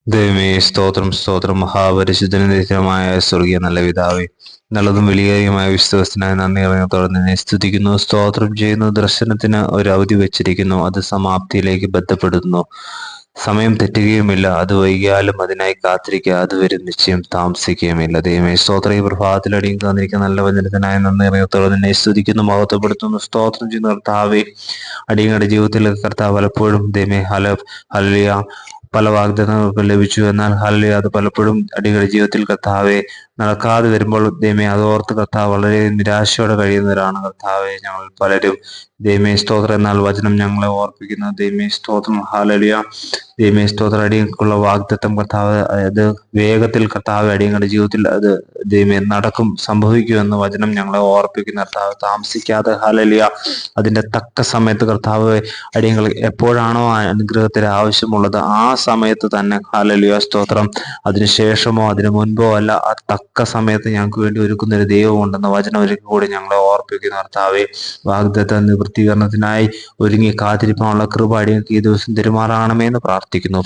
ദൈവമേ, സ്തോത്രം സ്തോത്രം. മഹാപരിശുദ്ധനുമായ സ്വർഗീയ നല്ല പിതാവേ, നല്ലതും വിലയേറിയതുമായ വിശ്വാസത്തിനായി നന്ദി അറിഞ്ഞത്തോടെ നിന്നെ സ്തുതിക്കുന്നു, സ്തോത്രം ചെയ്യുന്നു. ദർശനത്തിന് ഒരു അവധി വെച്ചിരിക്കുന്നു, അത് സമാപ്തിയിലേക്ക് ബന്ധപ്പെടുന്നു. സമയം തെറ്റുകയുമില്ല, അത് വൈകിയാലും അതിനായി കാത്തിരിക്കുക, അതുവരെ നിശ്ചയം താമസിക്കുകയുമില്ല. ദൈവമേ, സ്തോത്ര ഈ പ്രഭാതത്തിൽ അടിയും തന്നിരിക്കുന്ന നല്ല വചനത്തിനായി നന്ദി അറിഞ്ഞത്തോടെ നിന്നെ സ്തുതിക്കുന്നു, മഹത്വപ്പെടുത്തുന്നു, സ്തോത്രം ചെയ്യുന്ന കർത്താവേ. അടിയങ്ങളുടെ ജീവിതത്തിൽ കർത്താവ് പലപ്പോഴും ദൈവമേ ഹല്ലേലൂയ പല വാഗ്ദത്തങ്ങൾക്ക് ലഭിച്ചു. എന്നാൽ ഹല്ലേലൂയ അത് പലപ്പോഴും അടിയങ്ങളുടെ ജീവിതത്തിൽ കർത്താവെ നടക്കാതെ വരുമ്പോൾ ദൈവമേ അതോർത്ത് കർത്താവ് വളരെ നിരാശയോടെ കഴിയുന്നവരാണ് കർത്താവെ ഞങ്ങൾ പലരും. ദൈവമേ സ്തോത്രം, എന്നാൽ വചനം ഞങ്ങളെ ഓർപ്പിക്കുന്ന ദൈവമേ സ്തോത്രം. ഹല്ലേലൂയ. ദൈവമേ സ്തോത്രം, അടിയങ്ങൾക്കുള്ള വാഗ്ദത്തം കർത്താവ് അത് വേഗത്തിൽ കർത്താവ് അടിയങ്ങളുടെ ജീവിതത്തിൽ അത് ദൈവമേ നടക്കും, സംഭവിക്കുമെന്ന് വചനം ഞങ്ങളെ ഓർപ്പിക്കുന്ന കർത്താവ്. താമസിക്കാതെ ഹല്ലേലൂയ അതിന്റെ തക്ക സമയത്ത് കർത്താവ് അടിയങ്ങൾ എപ്പോഴാണോ ആ അനുഗ്രഹത്തിന് ആവശ്യമുള്ളത് ആ സമയത്ത് തന്നെ ഹല്ലേലൂയ സ്തോത്രം. അതിനുശേഷമോ അതിനു മുൻപോ അല്ല, ആ തക്ക സമയത്ത് ഞങ്ങൾക്ക് വേണ്ടി ഒരുക്കുന്ന ഒരു ദൈവമുണ്ടെന്ന വചനം ഒരിക്കൽ കൂടി ഞങ്ങളെ ഓർപ്പിക്കുന്ന കർത്താവെ. വാഗ്ദത്ത നിവൃത്തീകരണത്തിനായി ഒരുങ്ങി കാത്തിരിപ്പാനുള്ള കൃപ അടിയങ്ങൾക്ക് ഈ ദിവസം തെരുമാറാകണമെന്ന് പ്രാർത്ഥിക്കുന്നു.